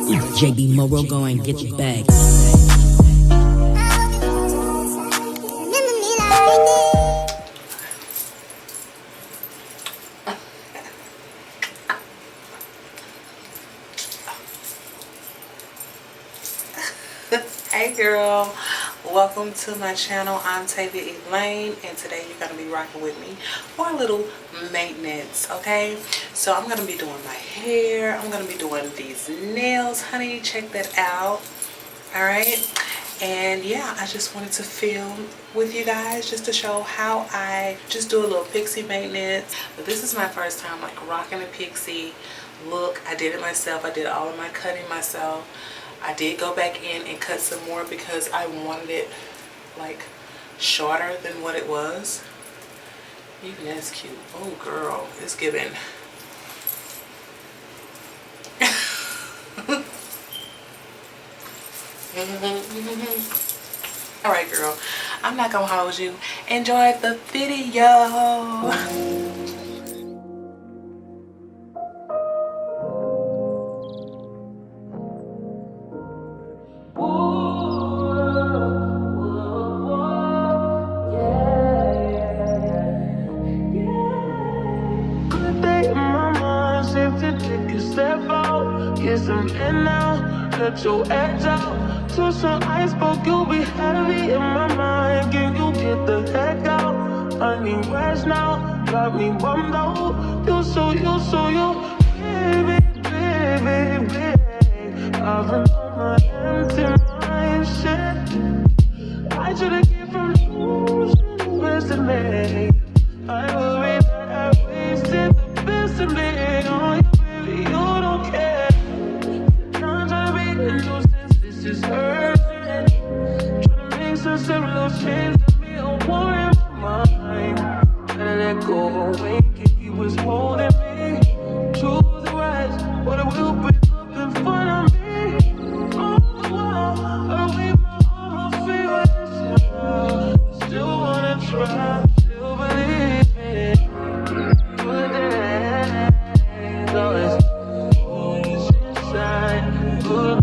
It's JB Moro, go and get your bag. Hey girl, welcome to my channel. I'm Tavia Elaine, and today you're going to be rocking with me for a little maintenance, okay? So I'm going to be doing my hair. I'm going to be doing these nails, honey. Check that out. All right. And yeah, I just wanted to film with you guys just to show how I just do a little pixie maintenance. But this is my first time like rocking a pixie look. I did it myself. I did all of my cutting myself. I did go back in and cut some more because I wanted it like shorter than what it was. Even that's cute. Oh girl, it's giving. Alright girl, I'm not gonna hold you. Enjoy the video. Let your edge out to some iceberg, you'll be heavy in my mind. Can you get the heck out? I need rest now, got me bummed out. You baby, baby, baby. I've been on my empty mind, shit. I should've came from losing the best of me. I worry that I wasted the best of me on you, baby, you don't care. This is urgent. Trying to make sense of little change. Got me a war in my mind. Gotta let go away. He was holding me to the right, but it will break up in front of me. All the while, I leave all my favorites. Still wanna try, still believe me. Good days, always inside. Good.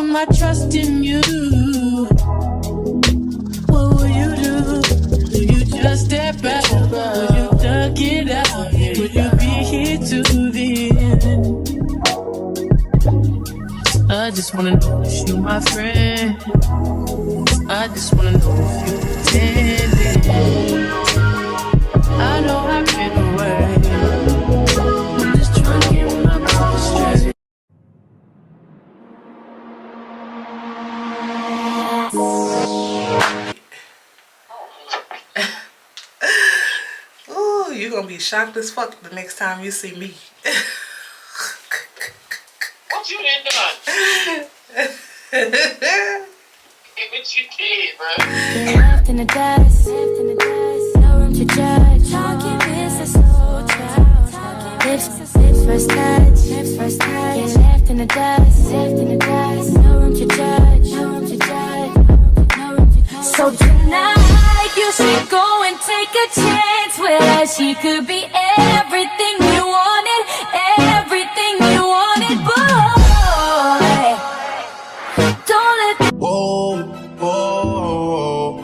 My trust in you. What will you do? Will you just step back? Will you duck it out? Will you be here to the end? I just wanna know if you my friend. I just wanna know if you pretending. I know I've been away. I'm just trying to get my mind straight. Ooh, you're gonna be shocked as fuck the next time you see me. What you been doing? What you did, bro? Left in the dust, no room to judge. Talking business, slow child. Lips first touch, yeah, left in the dust, no room to judge, So tonight you should go and take a chance with her. She could be everything you wanted, everything you wanted, boy. Don't let Whoa, whoa,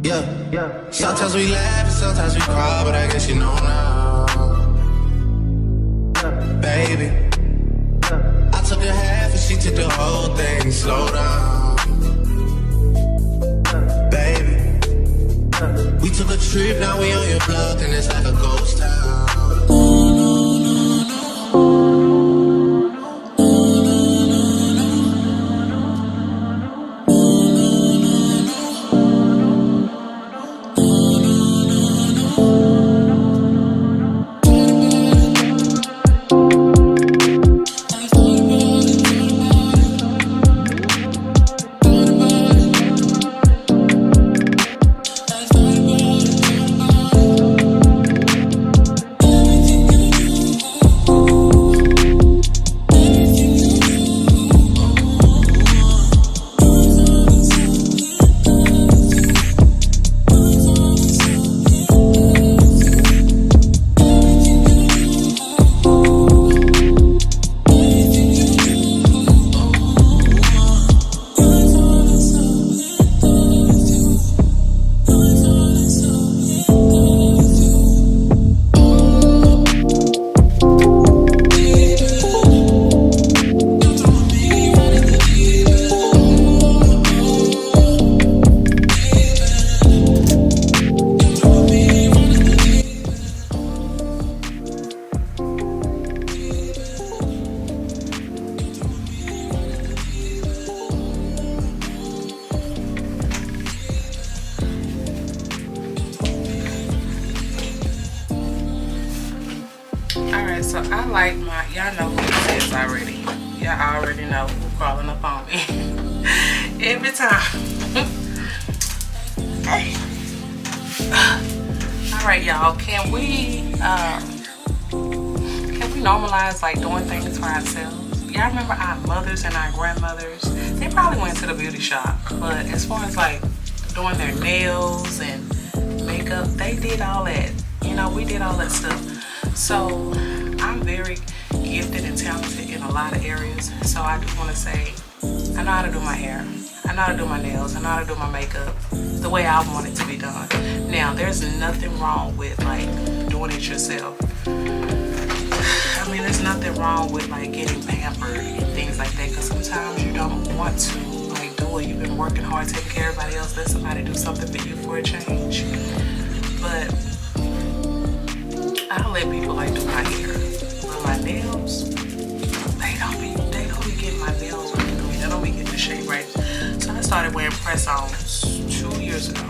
yeah. Sometimes we laugh and sometimes we cry, but I guess you know now, baby. I took a half and she took the whole thing. Slow down, baby. We took a trip, now we on your block and it's like a ghost town. Alright, so I like my, y'all know who this is already. Y'all already know who's crawling up on me. Every time. Alright, y'all, can we normalize like doing things for ourselves? Y'all remember our mothers and our grandmothers? They probably went to the beauty shop, but as far as like doing their nails and makeup, they did all that. You know, we did all that stuff. So I'm very gifted and talented in a lot of areas. So I do want to say, I know how to do my hair, I know how to do my nails, I know how to do my makeup the way I want it to be done. Now, there's nothing wrong with like doing it yourself. I mean, there's nothing wrong with like getting pampered and things like that, because sometimes you don't want to like do it. You've been working hard, taking care of everybody else. Let somebody do something for you for a change. But I don't let people like do my hair, but my nails, they don't be getting my nails right. They don't be getting the shape right. So I started wearing press-ons 2 years ago.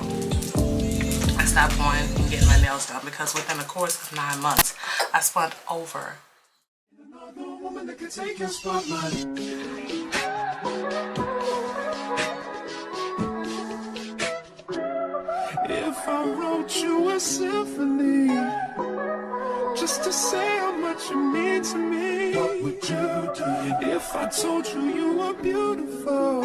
I stopped going and getting my nails done because within the course of 9 months, I spent over. If I wrote you a symphony, just to say how much you mean to me, what would you do? If I told you you were beautiful,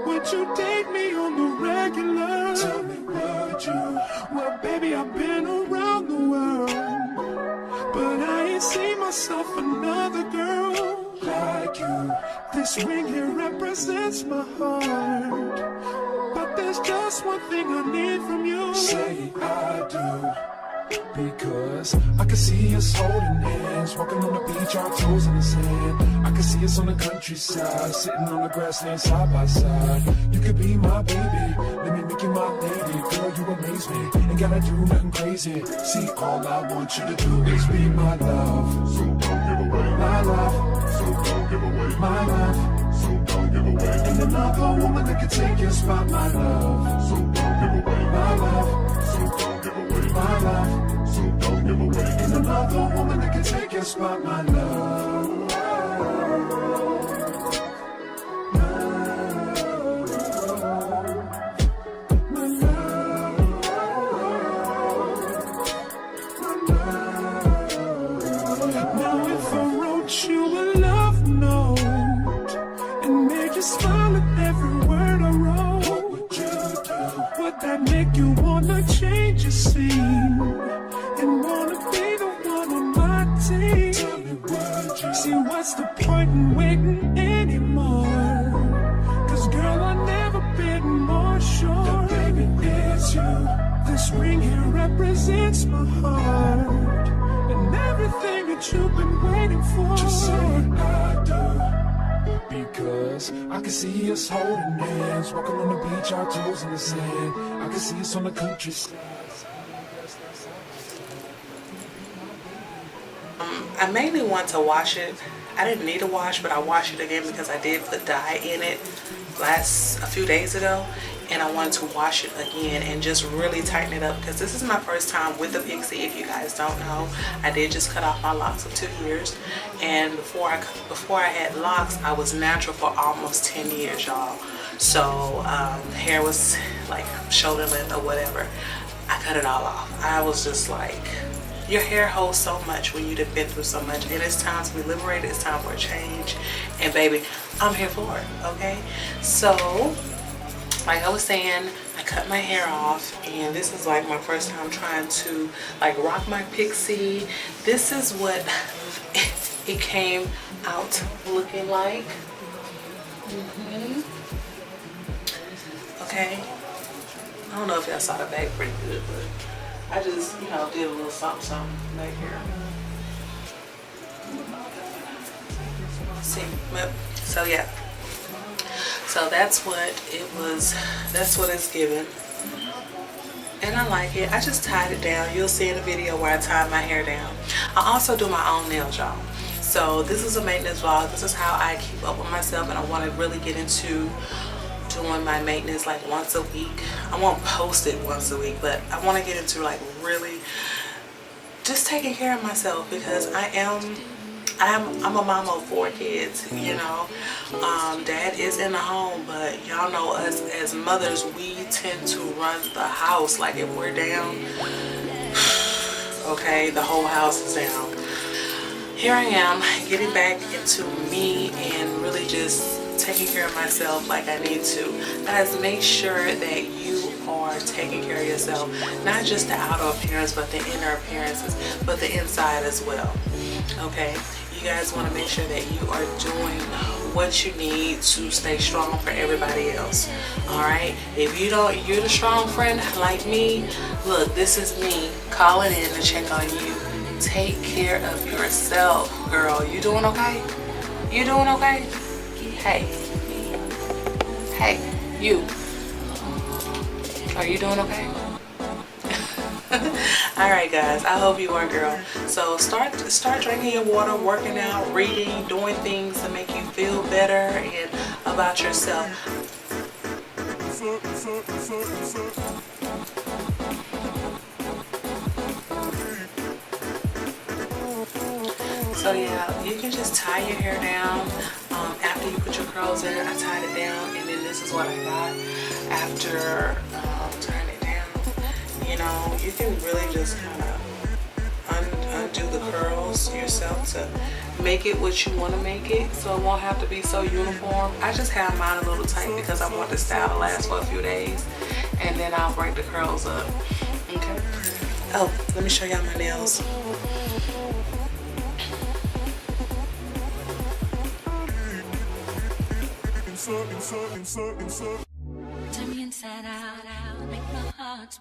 would you date me on the regular? Tell me, would you? Well, baby, I've been around the world, but I ain't seen myself another girl like you. This ring here represents my heart, but there's just one thing I need from you. Say I do. Because I can see us holding hands, walking on the beach, our toes in the sand. I can see us on the countryside, sitting on the grassland side by side. You could be my baby, let me make you my lady. Girl, you amaze me, ain't gotta do nothing crazy. See, all I want you to do is be my love. So don't give away my love. So don't give away my love. So don't give away. Ain't another woman that can take your spot, my love. So don't give away my love. So don't give away my love. So don't give away. Ain't another woman that can take your spot, my love. My love. Now if I wrote you a love note and made you smile at every word I wrote, scene and wanna be the one on my team. Tell me what you see, what's the point in waiting anymore? Cause girl, I've never been more sure that baby it's you. This ring here represents my heart and everything that you've been waiting for. Just say I do, because I can see us holding hands, walking on the beach, our toes in the sand. I can see us on the countryside. I mainly want to wash it. I didn't need to wash, but I washed it again because I did put dye in it a few days ago, and I wanted to wash it again and just really tighten it up because this is my first time with the Pixie. If you guys don't know, I did just cut off my locks of 2 years, and before I had locks, I was natural for almost 10 years, y'all. So hair was like shoulder length or whatever. I cut it all off. I was just like, your hair holds so much when you've been through so much, and it's time to be liberated. It's time for a change, and baby, I'm here for it. Okay, so like I was saying, I cut my hair off, and this is like my first time trying to like rock my Pixie. This is what it came out looking like. Okay, I don't know if y'all saw the back pretty good, but I just, you know, did a little something back here. See, so yeah. So that's what it was. That's what it's given. And I like it. I just tied it down. You'll see in the video where I tied my hair down. I also do my own nails, y'all. So this is a maintenance vlog. This is how I keep up with myself, and I want to really get into doing my maintenance like once a week. I won't post it once a week, but I want to get into like really just taking care of myself, because I'm a mama of 4 kids, you know. Dad is in the home, but y'all know us as mothers, we tend to run the house. Like if we're down, okay, the whole house is down. Here I am getting back into me and really just taking care of myself like I need to. Guys, make sure that you are taking care of yourself, not just the outer appearance, but the inner appearances, but the inside as well. Okay, you guys want to make sure that you are doing what you need to stay strong for everybody else. All right, if you don't, you're the strong friend like me. Look, this is me calling in to check on you. Take care of yourself, girl. You doing okay? You doing okay? Hey, you. Are you doing okay? Alright guys, I hope you are, girl. So start drinking your water, working out, reading, doing things to make you feel better and about yourself. So yeah, you can just tie your hair down after you put your curls in. I tied it down, and then this is what I got after tying it down. You know, you can really just kind of undo the curls yourself to make it what you want to make it, so it won't have to be so uniform. I just have mine a little tight because I want the style to last for a few days, and then I'll break the curls up. Okay. Oh, let me show y'all my nails. Turn me inside